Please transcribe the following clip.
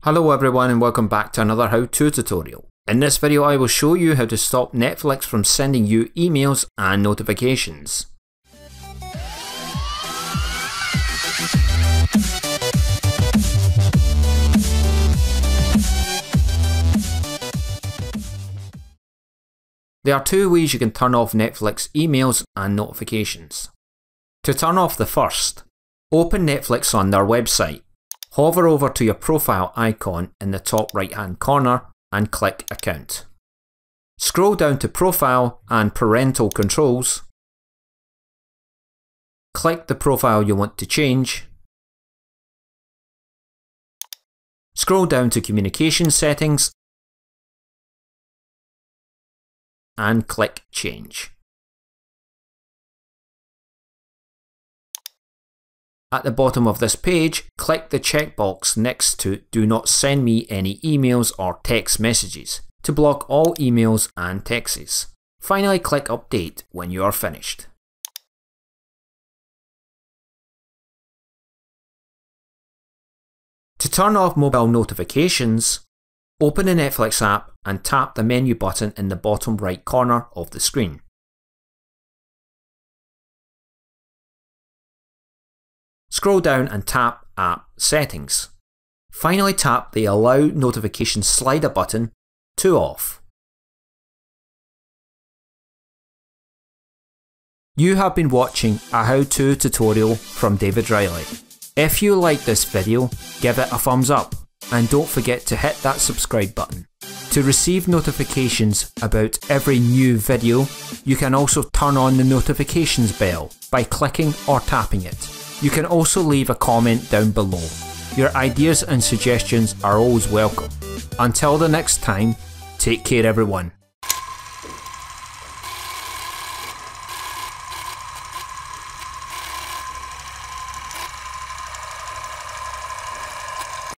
Hello everyone and welcome back to another how-to tutorial. In this video I will show you how to stop Netflix from sending you emails and notifications. There are two ways you can turn off Netflix emails and notifications. To turn off the first, open Netflix on their website. Hover over to your profile icon in the top right hand corner and click Account. Scroll down to Profile and Parental Controls. Click the profile you want to change. Scroll down to Communication Settings and click Change. At the bottom of this page, click the checkbox next to Do not send me any emails or text messages to block all emails and texts. Finally, click Update when you are finished. To turn off mobile notifications, open the Netflix app and tap the menu button in the bottom right corner of the screen. Scroll down and tap App Settings. Finally tap the Allow Notification Slider button to off. You have been watching a how-to tutorial from David Reilly. If you like this video, give it a thumbs up and don't forget to hit that subscribe button. To receive notifications about every new video, you can also turn on the notifications bell by clicking or tapping it. You can also leave a comment down below. Your ideas and suggestions are always welcome. Until the next time, take care everyone.